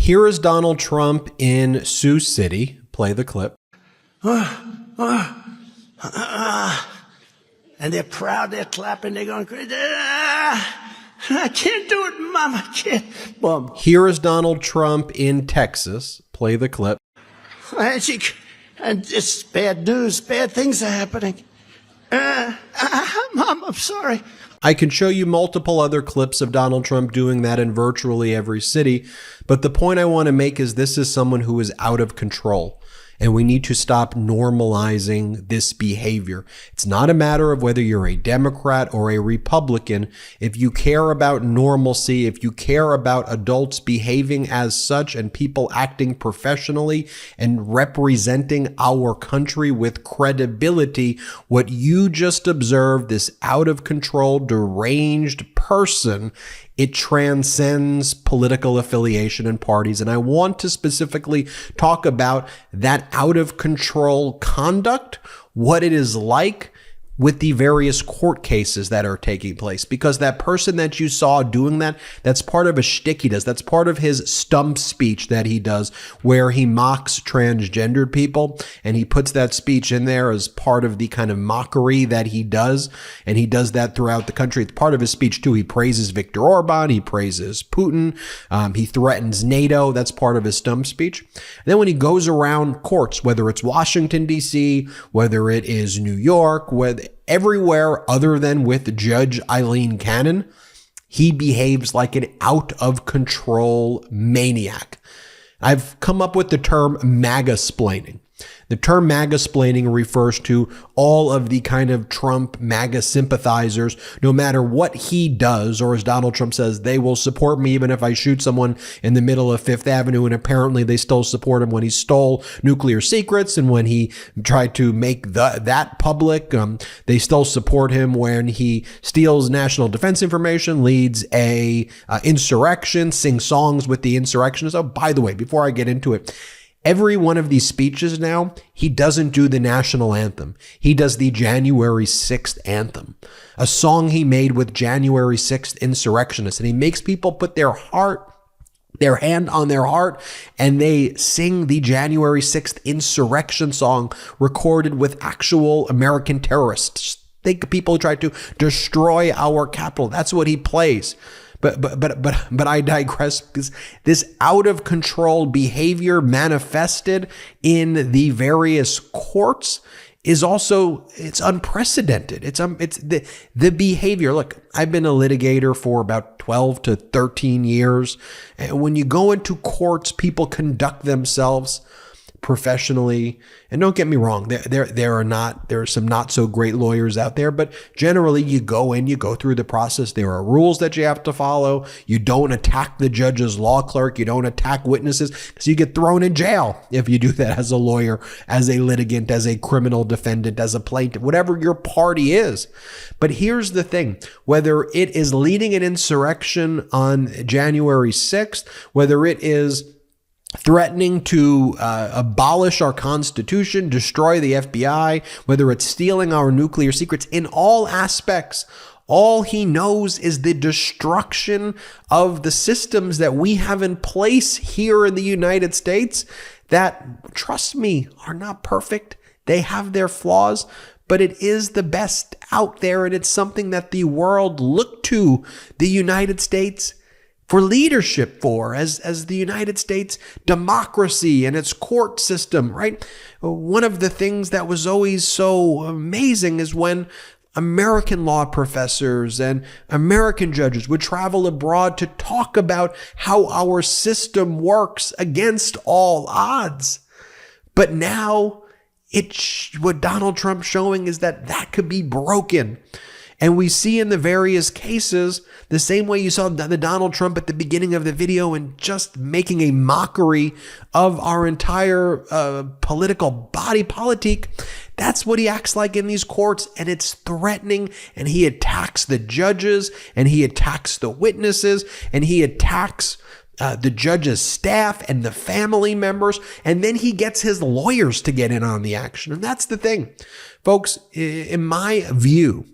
Here is Donald Trump in Sioux City. Play the clip. And they're proud, they're clapping, they're going crazy. I can't do it, Mom, I can't. Boom. Here is Donald Trump in Texas. Play the clip. And it's bad news, bad things are happening. Mom, I'm sorry. I can show you multiple other clips of Donald Trump doing that in virtually every city, but the point I want to make is this is someone who is out of control. And we need to stop normalizing this behavior. It's not a matter of whether you're a Democrat or a Republican. If you care about normalcy, if you care about adults behaving as such and people acting professionally and representing our country with credibility, what you just observed, this out of control, deranged person, it transcends political affiliation and parties. And I want to specifically talk about that out of control conduct, what it is like with the various court cases that are taking place, because that person that you saw doing that, that's part of a shtick he does. That's part of his stump speech that he does where he mocks transgendered people, and he puts that speech in there as part of the kind of mockery that he does. And he does that throughout the country. It's part of his speech too. He praises Viktor Orban. He praises Putin. He threatens NATO. That's part of his stump speech. And then when he goes around courts, whether it's Washington, D.C., whether it is New York, everywhere other than with Judge Eileen Cannon, he behaves like an out-of-control maniac. I've come up with the term MAGA-splaining. The term MAGA-splaining refers to all of the kind of Trump MAGA sympathizers, no matter what he does, or as Donald Trump says, they will support me even if I shoot someone in the middle of Fifth Avenue, and apparently they still support him when he stole nuclear secrets and when he tried to make that public. They still support him when he steals national defense information, leads a insurrection, sings songs with the insurrectionists. Oh, by the way, before I get into it, every one of these speeches now, he doesn't do the national anthem. He does the January 6th anthem, a song he made with January 6th insurrectionists. And he makes people put their hand on their heart, and they sing the January 6th insurrection song recorded with actual American terrorists. Think people tried to destroy our capital. That's what he plays. But I digress, because this out of control behavior manifested in the various courts is also, it's unprecedented. It's the behavior. Look, I've been a litigator for about 12 to 13 years. And when you go into courts, people conduct themselves professionally. And don't get me wrong, there are some not so great lawyers out there, but generally you go in, you go through the process. There are rules that you have to follow. You don't attack the judge's law clerk. You don't attack witnesses, because you get thrown in jail if you do that as a lawyer, as a litigant, as a criminal defendant, as a plaintiff, whatever your party is. But here's the thing, whether it is leading an insurrection on January 6th, whether it is threatening to abolish our Constitution, destroy the FBI, whether it's stealing our nuclear secrets, in all aspects, all he knows is the destruction of the systems that we have in place here in the United States that, trust me, are not perfect. They have their flaws, but it is the best out there, and it's something that the world looked to the United States for leadership for, as the United States democracy and its court system, right? One of the things that was always so amazing is when American law professors and American judges would travel abroad to talk about how our system works against all odds. But now, what Donald Trump's showing is that could be broken. And we see in the various cases, the same way you saw the Donald Trump at the beginning of the video and just making a mockery of our entire political body politic, that's what he acts like in these courts. And it's threatening, and he attacks the judges, and he attacks the witnesses, and he attacks the judge's staff and the family members, and then he gets his lawyers to get in on the action. And that's the thing, folks, in my view,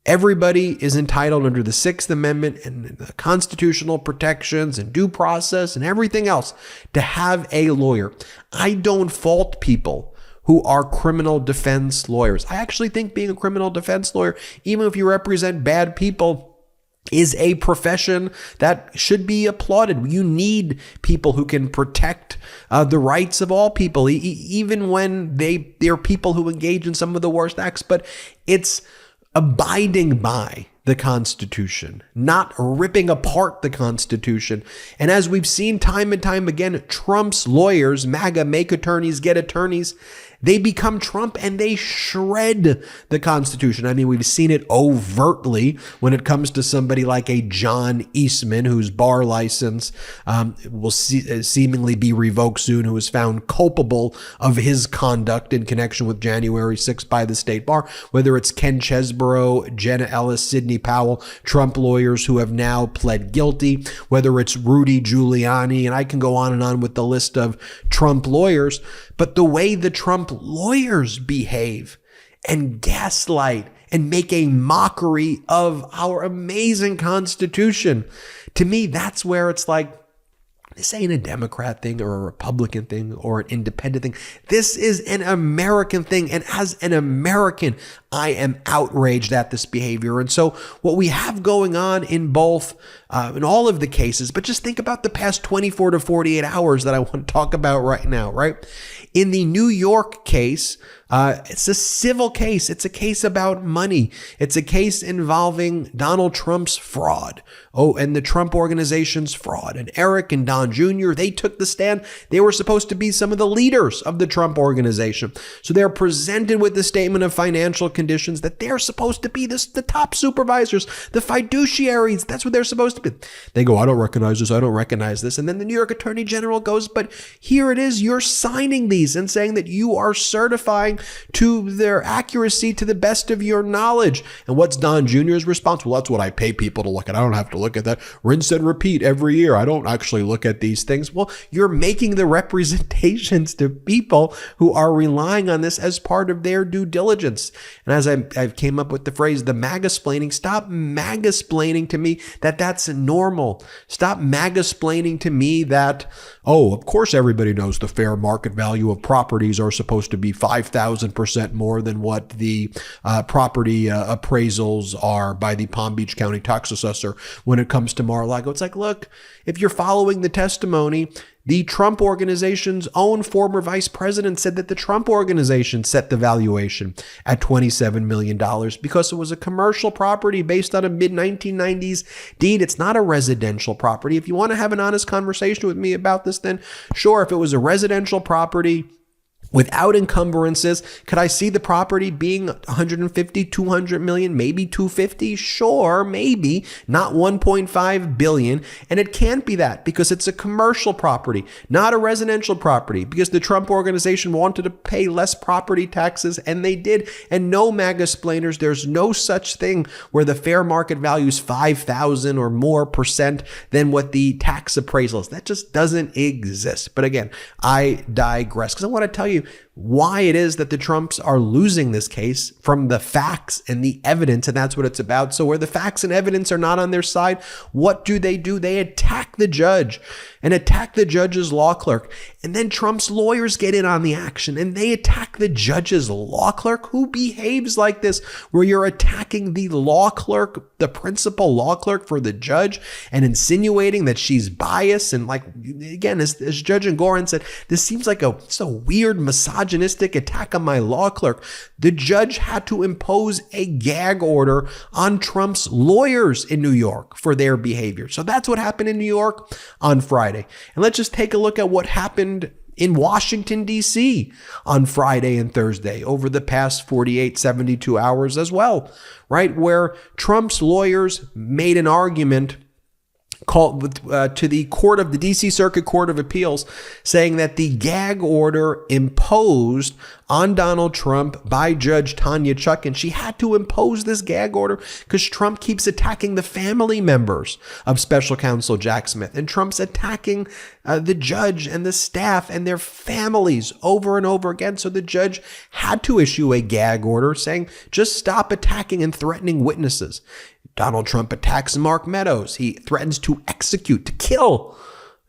Everybody is entitled under the Sixth Amendment and the constitutional protections and due process and everything else to have a lawyer. I don't fault people who are criminal defense lawyers. I actually think being a criminal defense lawyer, even if you represent bad people, is a profession that should be applauded. You need people who can protect the rights of all people, even when they're people who engage in some of the worst acts. But it's abiding by the Constitution, not ripping apart the Constitution. And as we've seen time and time again, Trump's lawyers, MAGA, make attorneys, get attorneys, they become Trump and they shred the Constitution. I mean, we've seen it overtly when it comes to somebody like a John Eastman, whose bar license will seemingly be revoked soon, who was found culpable of his conduct in connection with January 6th by the state bar. Whether it's Ken Chesborough, Jenna Ellis, Sidney Powell, Trump lawyers who have now pled guilty, whether it's Rudy Giuliani, and I can go on with the list of Trump lawyers. But the way the Trump lawyers behave and gaslight and make a mockery of our amazing Constitution, to me, that's where it's like, this ain't a Democrat thing or a Republican thing or an independent thing. This is an American thing. And as an American, I am outraged at this behavior. And so what we have going on in both, in all of the cases, but just think about the past 24 to 48 hours that I want to talk about right now, right? In the New York case, it's a civil case. It's a case about money. It's a case involving Donald Trump's fraud. Oh, and the Trump organization's fraud. And Eric and Don Jr., they took the stand. They were supposed to be some of the leaders of the Trump organization. So they're presented with the statement of financial conditions that they're supposed to be the top supervisors, the fiduciaries. That's what they're supposed to be. They go, I don't recognize this. I don't recognize this. And then the New York Attorney General goes, but here it is. You're signing these and saying that you are certifying to their accuracy to the best of your knowledge. And what's Don Jr.'s response? Well, that's what I pay people to look at. I don't have to look at that. Rinse and repeat every year. I don't actually look at these things. Well, you're making the representations to people who are relying on this as part of their due diligence. And as I've came up with the phrase, the MAGA-splaining, stop MAGA-splaining to me that that's normal. Stop MAGA-splaining to me that, oh, of course everybody knows the fair market value of properties are supposed to be 5,000% more than what the property appraisals are by the Palm Beach County tax assessor when it comes to Mar-a-Lago. It's like, look, if you're following the testimony, the Trump organization's own former vice president said that the Trump organization set the valuation at $27 million because it was a commercial property based on a mid-1990s deed. It's not a residential property. If you want to have an honest conversation with me about this, then sure, if it was a residential property without encumbrances, could I see the property being 150, 200 million, maybe 250? Sure, maybe, not 1.5 billion. And it can't be that because it's a commercial property, not a residential property, because the Trump organization wanted to pay less property taxes and they did. And no MAGA-splainers, there's no such thing where the fair market value is 5,000 or more percent than what the tax appraisal is. That just doesn't exist. But again, I digress because I want to tell you why it is that the Trumps are losing this case from the facts and the evidence, and that's what it's about. So where the facts and evidence are not on their side, what do? They attack the judge and attack the judge's law clerk. And then Trump's lawyers get in on the action and they attack the judge's law clerk. Who behaves like this, where you're attacking the law clerk, the principal law clerk for the judge, and insinuating that she's biased? And like, again, as Judge Engoron said, this seems like it's a weird misogynistic attack on my law clerk. The judge had to impose a gag order on Trump's lawyers in New York for their behavior. So that's what happened in New York on Friday. And let's just take a look at what happened in Washington, D.C. on Friday and Thursday over the past 48, 72 hours as well, right? Where Trump's lawyers made an argument called to the court of the DC Circuit Court of Appeals, saying that the gag order imposed on Donald Trump by Judge Tanya Chutkan, she had to impose this gag order because Trump keeps attacking the family members of Special Counsel Jack Smith, and Trump's attacking the judge and the staff and their families over and over again. So the judge had to issue a gag order saying, just stop attacking and threatening witnesses. Donald Trump attacks Mark Meadows. He threatens to execute, to kill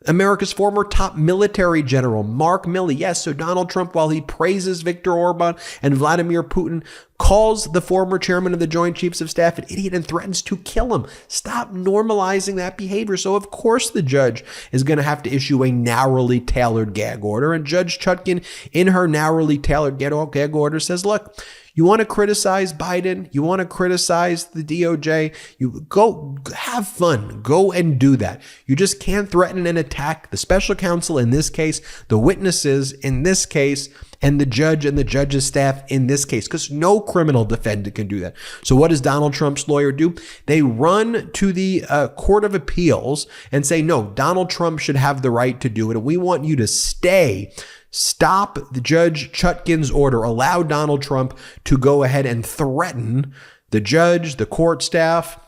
America's former top military general, Mark Milley. Yes, so Donald Trump, while he praises Viktor Orban and Vladimir Putin, calls the former chairman of the Joint Chiefs of Staff an idiot and threatens to kill him. Stop normalizing that behavior. So, of course, the judge is going to have to issue a narrowly tailored gag order. And Judge Chutkan, in her narrowly tailored gag order, says, look, you want to criticize Biden? You want to criticize the DOJ? You go have fun. Go and do that. You just can't threaten and attack the special counsel in this case, the witnesses in this case, and the judge and the judge's staff in this case, because no criminal defendant can do that. So what does Donald Trump's lawyer do? They run to the Court of Appeals and say, no, Donald Trump should have the right to do it. And we want you to stop the Judge Chutkan's order, allow Donald Trump to go ahead and threaten the judge, the court staff,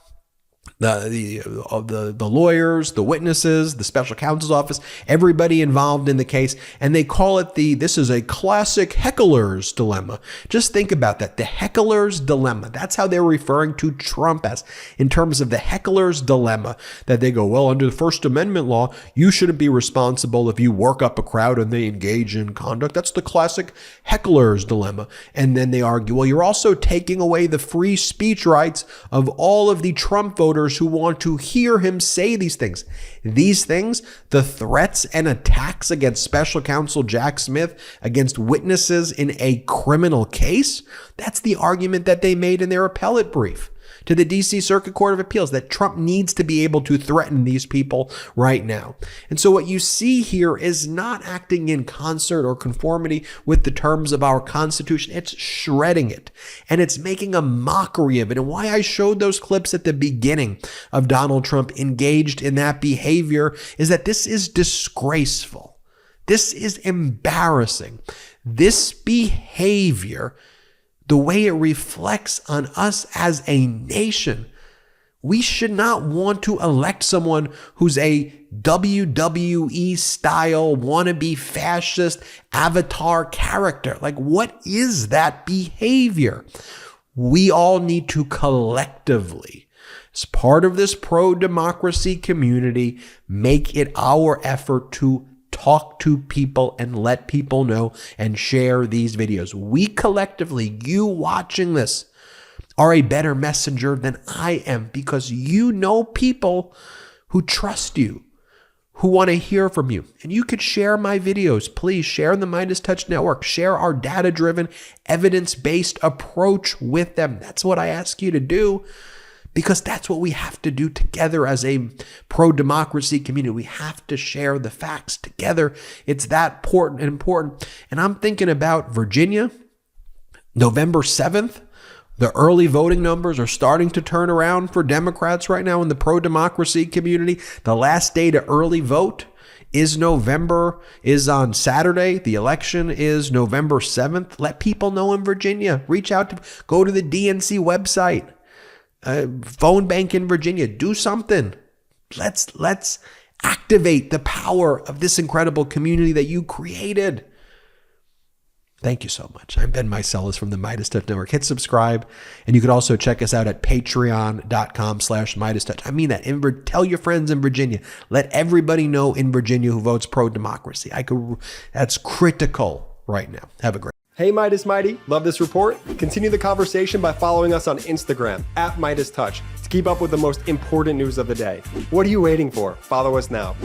the lawyers, the witnesses, the special counsel's office, everybody involved in the case. And they call it this is a classic heckler's dilemma. Just think about that. The heckler's dilemma. That's how they're referring to Trump as, in terms of the heckler's dilemma, that they go, well, under the First Amendment law, you shouldn't be responsible if you work up a crowd and they engage in conduct. That's the classic heckler's dilemma. And then they argue, well, you're also taking away the free speech rights of all of the Trump voters who want to hear him say these things. These things, the threats and attacks against special counsel Jack Smith, against witnesses in a criminal case, that's the argument that they made in their appellate brief to the DC Circuit Court of Appeals, that Trump needs to be able to threaten these people right now. And so what you see here is not acting in concert or conformity with the terms of our Constitution. It's shredding it, and it's making a mockery of it. And why I showed those clips at the beginning of Donald Trump engaged in that behavior is that this is disgraceful. This is embarrassing. This behavior, the way it reflects on us as a nation, we should not want to elect someone who's a WWE style wannabe fascist avatar character. Like, what is that behavior? We all need to collectively, as part of this pro-democracy community, make it our effort to talk to people and let people know and share these videos. We collectively, you watching this, are a better messenger than I am, because you know people who trust you, who want to hear from you. And you could share my videos. Please share the MeidasTouch network. Share our data-driven, evidence-based approach with them. That's what I ask you to do, because that's what we have to do together as a pro-democracy community. We have to share the facts together. It's that important. And I'm thinking about Virginia, November 7th. The early voting numbers are starting to turn around for Democrats right now in the pro-democracy community. The last day to early vote is on Saturday. The election is November 7th. Let people know in Virginia. Reach out go to the DNC website. Phone bank in Virginia. Do something. Let's activate the power of this incredible community that you created. Thank you so much. I'm Ben Meiselas from the MeidasTouch Network. Hit subscribe, and you could also check us out at patreon.com/MeidasTouch. I mean that. Tell your friends in Virginia. Let everybody know in Virginia who votes pro-democracy. That's critical right now. Have a great. Hey Midas Mighty, love this report? Continue the conversation by following us on Instagram @MeidasTouch to keep up with the most important news of the day. What are you waiting for? Follow us now.